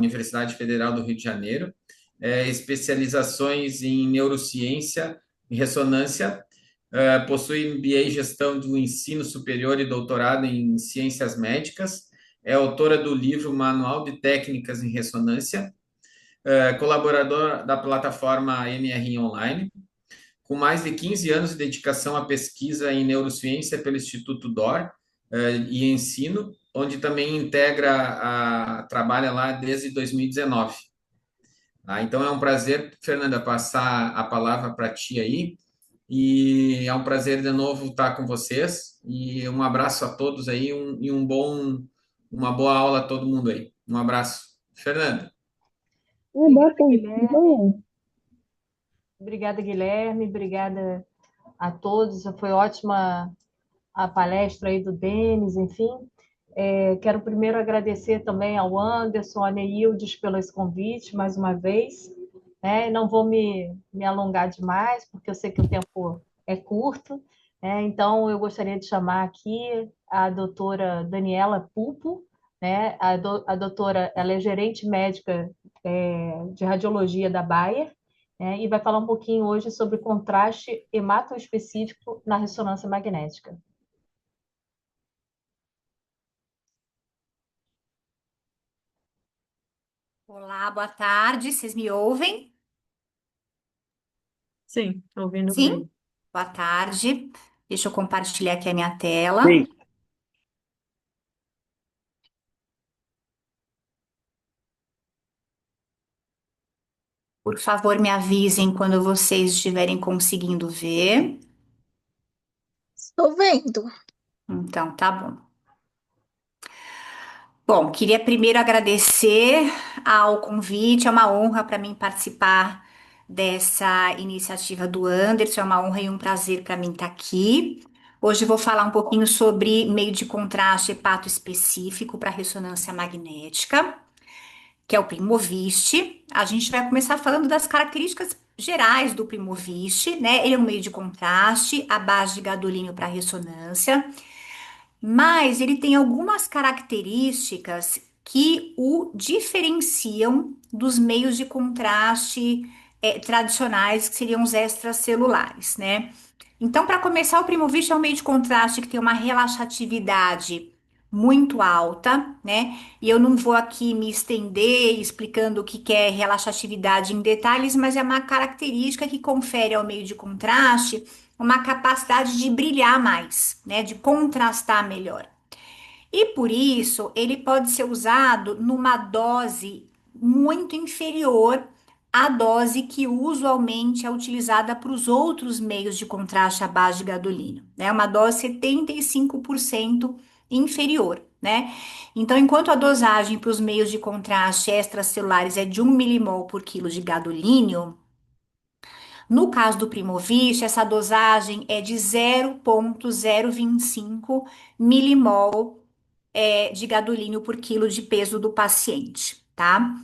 Universidade Federal do Rio de Janeiro, especializações em neurociência e ressonância, possui MBA em gestão do ensino superior e doutorado em ciências médicas, é autora do livro Manual de Técnicas em Ressonância, colaborador da plataforma MRI Online, com mais de 15 anos de dedicação à pesquisa em neurociência pelo Instituto DOR e ensino, onde também trabalha lá desde 2019. Então é um prazer, Fernanda, passar a palavra para ti aí, e é um prazer de novo estar com vocês, e um abraço a todos aí, uma boa aula a todo mundo aí. Um abraço. Fernanda. Boa Obrigada, tarde, tudo Guilherme. bem? Obrigada, Guilherme. Obrigada a todos. Foi ótima a palestra aí do Denis, enfim. Quero primeiro agradecer também ao Anderson, a Neildes pelo esse convite, mais uma vez. Não vou me alongar demais, porque eu sei que o tempo é curto. Então, eu gostaria de chamar aqui a doutora Daniela Pupo, né? A doutora, ela é gerente médica de radiologia da Bayer, e vai falar um pouquinho hoje sobre contraste hematoespecífico na ressonância magnética. Olá, boa tarde. Vocês me ouvem? Sim, ouvindo Sim? bem. Boa tarde. Deixa eu compartilhar aqui a minha tela. Sim. Por favor, me avisem quando vocês estiverem conseguindo ver. Estou vendo. Então, tá bom. Bom, queria primeiro agradecer ao convite. É uma honra para mim participar dessa iniciativa do Anderson. É uma honra e um prazer para mim estar aqui. Hoje eu vou falar um pouquinho sobre meio de contraste hepato específico para ressonância magnética, que é o Primovist. A gente vai começar falando das características gerais do Primovist, né? Ele é um meio de contraste à base de gadolínio para ressonância, mas ele tem algumas características que o diferenciam dos meios de contraste tradicionais, que seriam os extracelulares, né? Então, para começar, o Primovich é um meio de contraste que tem uma relaxatividade muito alta, né? E eu não vou aqui me estender explicando o que que é relaxatividade em detalhes, mas é uma característica que confere ao meio de contraste uma capacidade de brilhar mais, né? De contrastar melhor. E por isso, ele pode ser usado numa dose muito inferior à dose que usualmente é utilizada para os outros meios de contraste à base de gadolínio, né? Uma dose 75% inferior, né? Então, enquanto a dosagem para os meios de contraste extracelulares é de 1 milimol por quilo de gadolínio, no caso do Primovich, essa dosagem é de 0,025 milimol de gadolínio por quilo de peso do paciente, tá?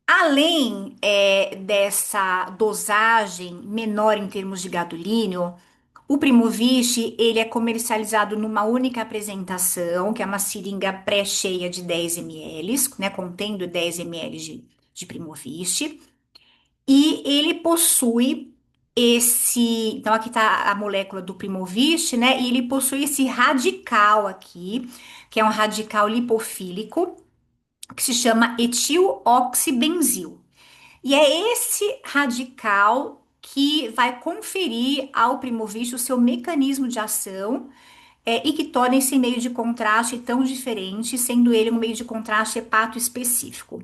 Além dessa dosagem menor em termos de gadolínio, o Primovich, ele é comercializado numa única apresentação, que é uma seringa pré-cheia de 10 ml, né, contendo 10 ml de Primovich. E ele possui então aqui está a molécula do Primovich, né? E ele possui esse radical aqui, que é um radical lipofílico, que se chama etilo-oxibenzil. E é esse radical que vai conferir ao Primovich o seu mecanismo de ação, e que torna esse meio de contraste tão diferente, sendo ele um meio de contraste hepato específico.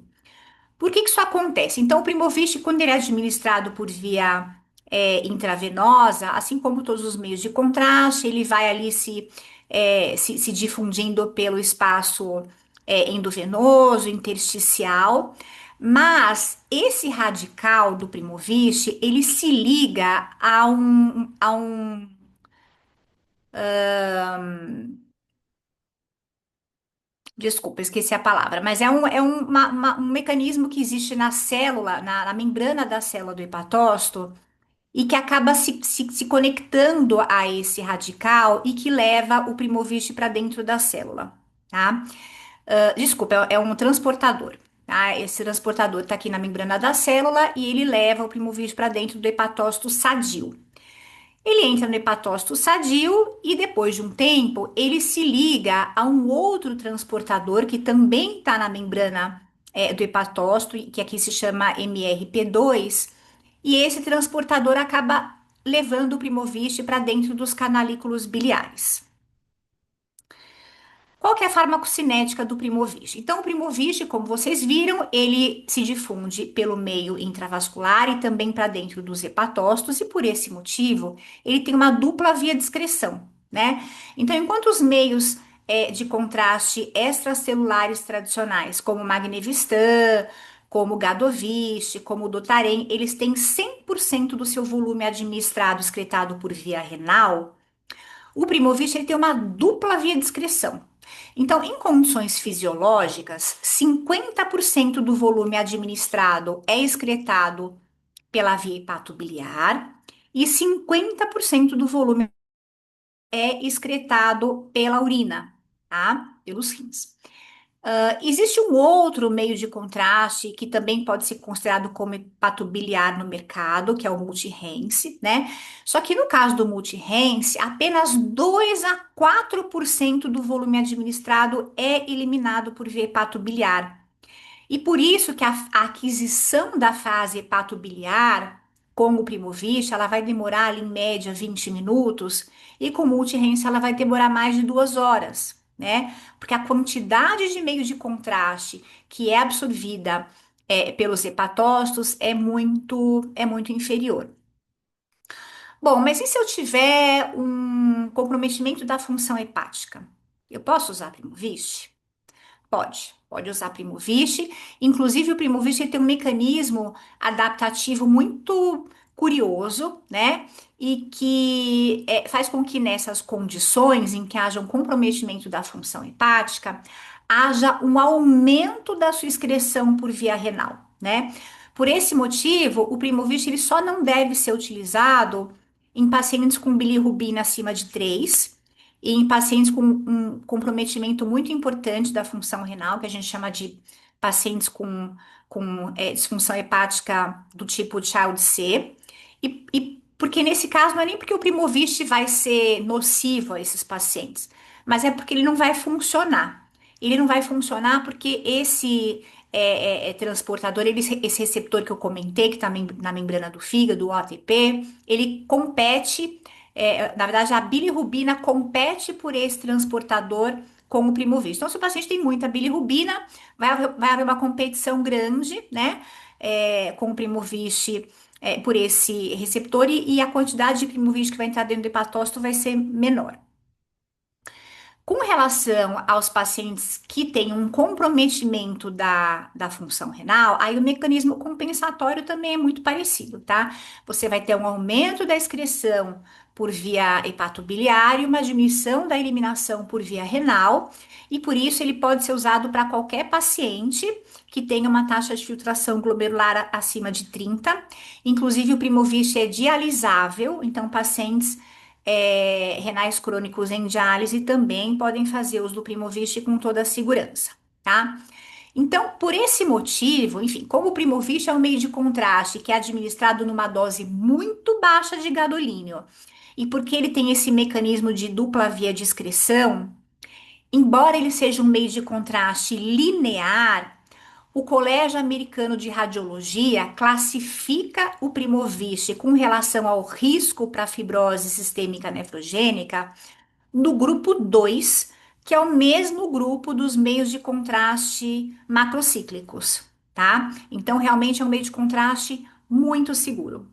Por que que isso acontece? Então, o Primovich, quando ele é administrado por via intravenosa, assim como todos os meios de contraste, ele vai ali se difundindo pelo espaço endovenoso, intersticial, mas esse radical do Primovich, ele se liga a um desculpa, esqueci a palavra, mas um mecanismo que existe na célula, na membrana da célula do hepatócito, e que acaba se conectando a esse radical e que leva o Primovich para dentro da célula, tá? Desculpa, é um transportador. Tá? Esse transportador está aqui na membrana da célula e ele leva o primovígio para dentro do hepatócito sadio. Ele entra no hepatócito sadio e depois de um tempo ele se liga a um outro transportador que também está na membrana do hepatócito, que aqui se chama MRP2, e esse transportador acaba levando o primoviste para dentro dos canalículos biliares. Qual que é a farmacocinética do Primovig? Então, o Primovig, como vocês viram, ele se difunde pelo meio intravascular e também para dentro dos hepatócitos, e por esse motivo, ele tem uma dupla via de excreção, né? Então, enquanto os meios de contraste extracelulares tradicionais, como Magnevistan, como Gadovist, como Dotarem, eles têm 100% do seu volume administrado excretado por via renal. O Primovich ele tem uma dupla via de excreção. Então, em condições fisiológicas, 50% do volume administrado é excretado pela via hepatobiliar e 50% do volume é excretado pela urina, tá? Pelos rins. Existe um outro meio de contraste que também pode ser considerado como hepatobiliar no mercado, que é o multirense, né? Só que no caso do multirense, apenas 2 a 4% do volume administrado é eliminado por via hepatobiliar. E por isso que a aquisição da fase hepatobiliar com o Primovich, ela vai demorar ali, em média 20 minutos, e com o multirense ela vai demorar mais de 2 horas, né? Porque a quantidade de meio de contraste que é absorvida pelos hepatócitos é muito inferior. Bom, mas e se eu tiver um comprometimento da função hepática? Eu posso usar Primovich? Pode usar Primovich. Inclusive, o Primovich tem um mecanismo adaptativo muito curioso, né? E que faz com que nessas condições em que haja um comprometimento da função hepática, haja um aumento da sua excreção por via renal, né? Por esse motivo, o Primovich ele só não deve ser utilizado em pacientes com bilirrubina acima de 3 e em pacientes com um comprometimento muito importante da função renal, que a gente chama de pacientes com disfunção hepática do tipo Child C, e porque nesse caso não é nem porque o Primovich vai ser nocivo a esses pacientes, mas é porque ele não vai funcionar. Ele não vai funcionar porque esse transportador, esse receptor que eu comentei, que está na membrana do fígado, o ATP, ele compete na verdade, a bilirrubina compete por esse transportador com o Primovich. Então, se o paciente tem muita bilirrubina, vai haver uma competição grande, né, com o Primovich por esse receptor e a quantidade de Primovich que vai entrar dentro do hepatócito vai ser menor. Com relação aos pacientes que têm um comprometimento da função renal, aí o mecanismo compensatório também é muito parecido, tá? Você vai ter um aumento da excreção por via hepatobiliar e uma diminuição da eliminação por via renal, e por isso ele pode ser usado para qualquer paciente que tenha uma taxa de filtração glomerular acima de 30. Inclusive, o Primovich é dialisável, então pacientes renais crônicos em diálise também podem fazer uso do Primovich com toda a segurança, tá? Então, por esse motivo, enfim, como o Primovich é um meio de contraste que é administrado numa dose muito baixa de gadolínio, e porque ele tem esse mecanismo de dupla via de excreção, embora ele seja um meio de contraste linear, o Colégio Americano de Radiologia classifica o Primovich com relação ao risco para fibrose sistêmica nefrogênica no grupo 2, que é o mesmo grupo dos meios de contraste macrocíclicos, tá? Então, realmente é um meio de contraste muito seguro.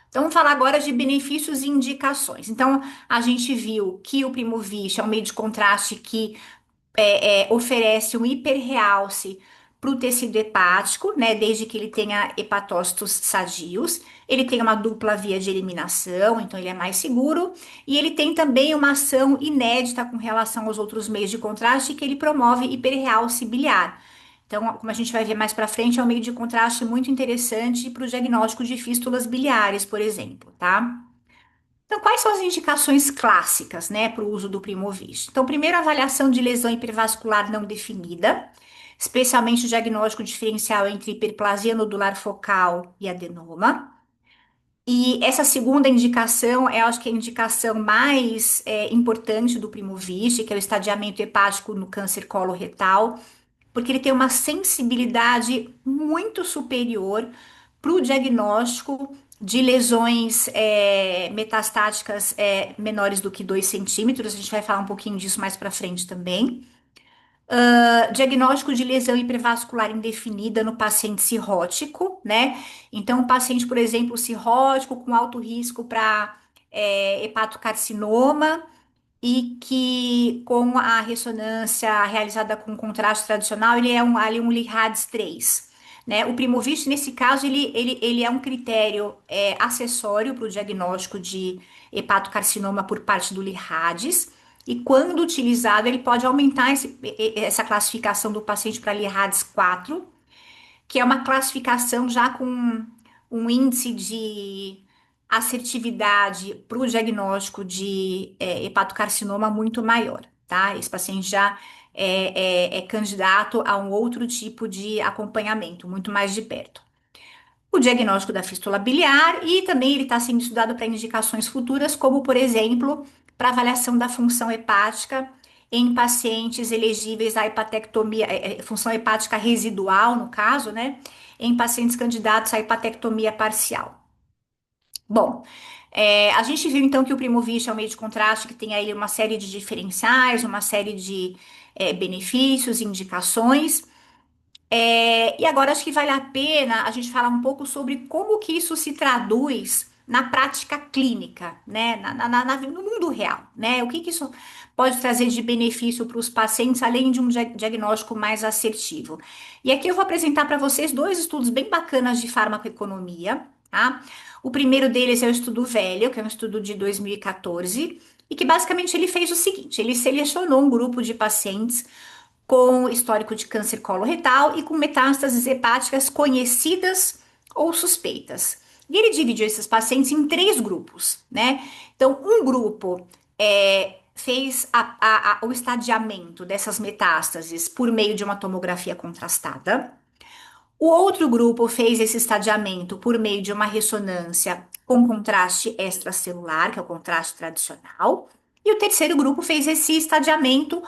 Então, vamos falar agora de benefícios e indicações. Então, a gente viu que o Primovich é um meio de contraste que oferece um hiperrealce para o tecido hepático, né? Desde que ele tenha hepatócitos sadios. Ele tem uma dupla via de eliminação, então ele é mais seguro. E ele tem também uma ação inédita com relação aos outros meios de contraste, que ele promove hiperrealce biliar. Então, como a gente vai ver mais para frente, é um meio de contraste muito interessante para o diagnóstico de fístulas biliares, por exemplo, tá? Então, quais são as indicações clássicas, né, para o uso do Primovist? Então, primeiro, avaliação de lesão hipervascular não definida, especialmente o diagnóstico diferencial entre hiperplasia nodular focal e adenoma. E essa segunda indicação é, acho que, a indicação mais importante do Primovist, que é o estadiamento hepático no câncer coloretal, porque ele tem uma sensibilidade muito superior para o diagnóstico de lesões metastáticas menores do que 2 centímetros. A gente vai falar um pouquinho disso mais para frente também. Diagnóstico de lesão hipervascular indefinida no paciente cirrótico, né? Então, o paciente, por exemplo, cirrótico com alto risco para hepatocarcinoma e que com a ressonância realizada com contraste tradicional, ele é ali um LIRADS 3. Né? O Primovist, nesse caso, ele é um critério acessório para o diagnóstico de hepatocarcinoma por parte do LIRADS, e quando utilizado, ele pode aumentar essa classificação do paciente para LIRADS 4, que é uma classificação já com um índice de assertividade para o diagnóstico de hepatocarcinoma muito maior, tá? Esse paciente já é candidato a um outro tipo de acompanhamento, muito mais de perto. O diagnóstico da fístula biliar e também ele está sendo estudado para indicações futuras, como, por exemplo, para avaliação da função hepática em pacientes elegíveis à hepatectomia, função hepática residual, no caso, né? Em pacientes candidatos à hepatectomia parcial. Bom, a gente viu então que o Primovist é um meio de contraste que tem aí uma série de diferenciais, uma série de benefícios, indicações. E agora acho que vale a pena a gente falar um pouco sobre como que isso se traduz na prática clínica, né? No mundo real, né? O que que isso pode trazer de benefício para os pacientes, além de um diagnóstico mais assertivo. E aqui eu vou apresentar para vocês dois estudos bem bacanas de farmacoeconomia, tá? O primeiro deles é o estudo velho, que é um estudo de 2014, e que basicamente ele fez o seguinte: ele selecionou um grupo de pacientes com histórico de câncer coloretal e com metástases hepáticas conhecidas ou suspeitas. E ele dividiu esses pacientes em 3 grupos, né? Então, um grupo fez o estadiamento dessas metástases por meio de uma tomografia contrastada. O outro grupo fez esse estadiamento por meio de uma ressonância com contraste extracelular, que é o contraste tradicional. E o terceiro grupo fez esse estadiamento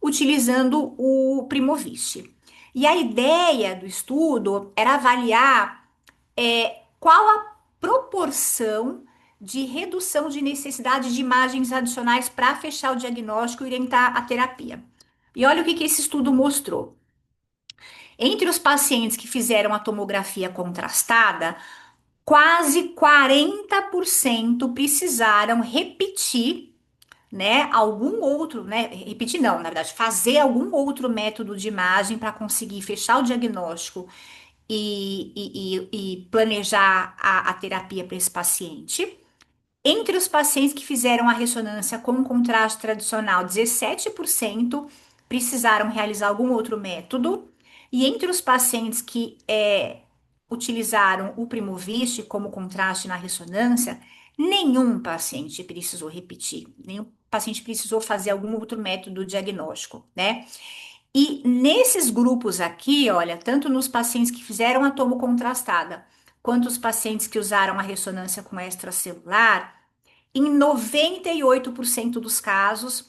utilizando o Primovist. E a ideia do estudo era avaliar qual a proporção de redução de necessidade de imagens adicionais para fechar o diagnóstico e orientar a terapia. E olha o que esse estudo mostrou. Entre os pacientes que fizeram a tomografia contrastada, quase 40% precisaram repetir, né, algum outro, né, repetir não, na verdade, fazer algum outro método de imagem para conseguir fechar o diagnóstico e planejar a terapia para esse paciente. Entre os pacientes que fizeram a ressonância com contraste tradicional, 17% precisaram realizar algum outro método. E entre os pacientes que utilizaram o Primovist como contraste na ressonância, nenhum paciente precisou repetir, nenhum paciente precisou fazer algum outro método diagnóstico, né? E nesses grupos aqui, olha, tanto nos pacientes que fizeram a tomo contrastada, quanto os pacientes que usaram a ressonância com extracelular, em 98% dos casos,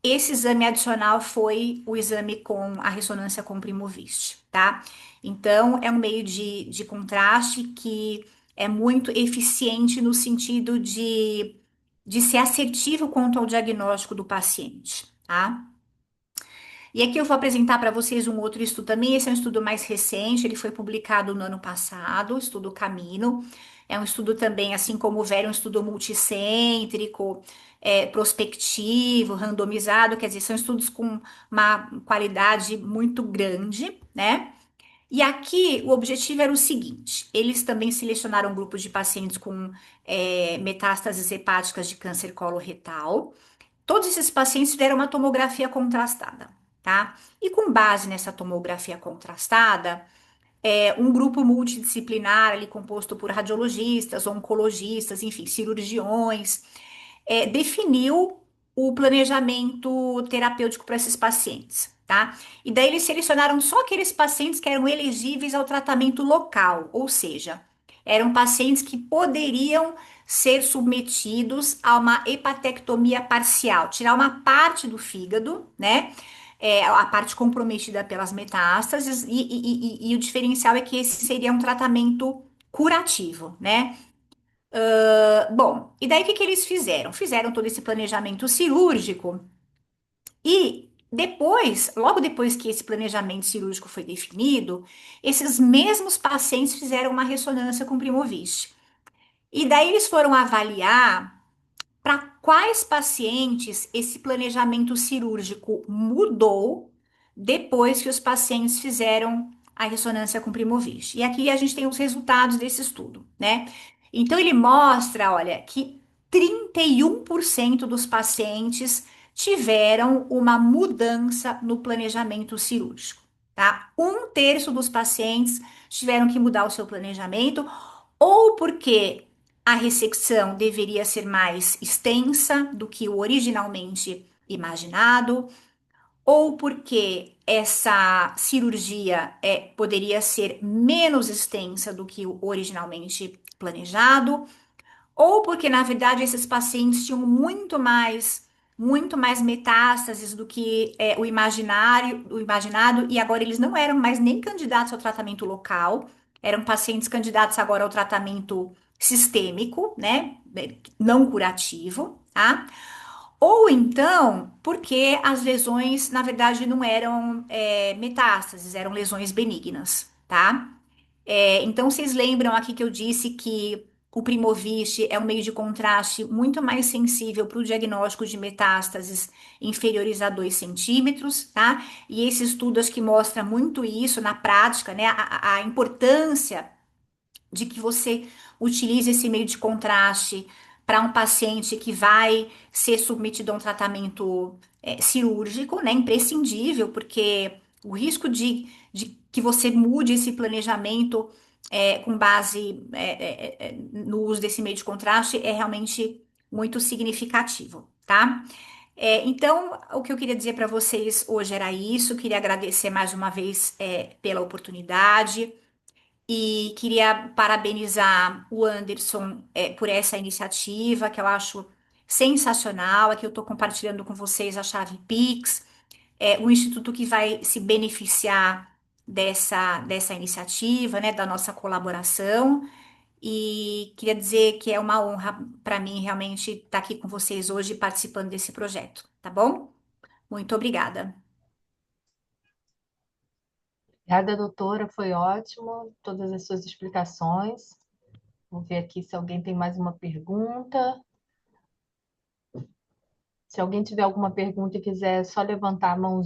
esse exame adicional foi o exame com a ressonância com Primovist, tá? Então, é um meio de contraste que é muito eficiente no sentido de ser assertivo quanto ao diagnóstico do paciente, tá? E aqui eu vou apresentar para vocês um outro estudo também. Esse é um estudo mais recente, ele foi publicado no ano passado, o estudo Camino. É um estudo também, assim como o velho, um estudo multicêntrico, prospectivo, randomizado, quer dizer, são estudos com uma qualidade muito grande, né? E aqui o objetivo era o seguinte: eles também selecionaram grupos de pacientes com metástases hepáticas de câncer coloretal. Todos esses pacientes tiveram uma tomografia contrastada, tá? E com base nessa tomografia contrastada, um grupo multidisciplinar ali composto por radiologistas, oncologistas, enfim, cirurgiões, definiu o planejamento terapêutico para esses pacientes, tá? E daí eles selecionaram só aqueles pacientes que eram elegíveis ao tratamento local, ou seja, eram pacientes que poderiam ser submetidos a uma hepatectomia parcial, tirar uma parte do fígado, né? A parte comprometida pelas metástases, e o diferencial é que esse seria um tratamento curativo, né? Bom, e daí o que que eles fizeram? Fizeram todo esse planejamento cirúrgico e depois, logo depois que esse planejamento cirúrgico foi definido, esses mesmos pacientes fizeram uma ressonância com Primovich. E daí eles foram avaliar para quais pacientes esse planejamento cirúrgico mudou depois que os pacientes fizeram a ressonância com Primovich. E aqui a gente tem os resultados desse estudo, né? Então ele mostra, olha, que 31% dos pacientes tiveram uma mudança no planejamento cirúrgico, tá? Um terço dos pacientes tiveram que mudar o seu planejamento, ou porque a ressecção deveria ser mais extensa do que o originalmente imaginado, ou porque essa cirurgia poderia ser menos extensa do que o originalmente planejado, ou porque, na verdade, esses pacientes tinham muito mais metástases do que o imaginado, e agora eles não eram mais nem candidatos ao tratamento local, eram pacientes candidatos agora ao tratamento sistêmico, né? Não curativo, tá? Ou então, porque as lesões, na verdade, não eram metástases, eram lesões benignas, tá? Então, vocês lembram aqui que eu disse que o Primovich é um meio de contraste muito mais sensível para o diagnóstico de metástases inferiores a 2 centímetros, tá? E esse estudo acho que mostra muito isso na prática, né? A importância de que você utilize esse meio de contraste para um paciente que vai ser submetido a um tratamento cirúrgico, né? Imprescindível, porque o risco de que você mude esse planejamento com base no uso desse meio de contraste é realmente muito significativo, tá? Então, o que eu queria dizer para vocês hoje era isso. Queria agradecer mais uma vez pela oportunidade. E queria parabenizar o Anderson por essa iniciativa, que eu acho sensacional. Aqui eu estou compartilhando com vocês a chave Pix, o instituto que vai se beneficiar dessa iniciativa, né, da nossa colaboração. E queria dizer que é uma honra para mim realmente estar aqui com vocês hoje participando desse projeto, tá bom? Muito obrigada. Obrigada, doutora, foi ótimo, todas as suas explicações. Vou ver aqui se alguém tem mais uma pergunta. Se alguém tiver alguma pergunta e quiser só levantar a mão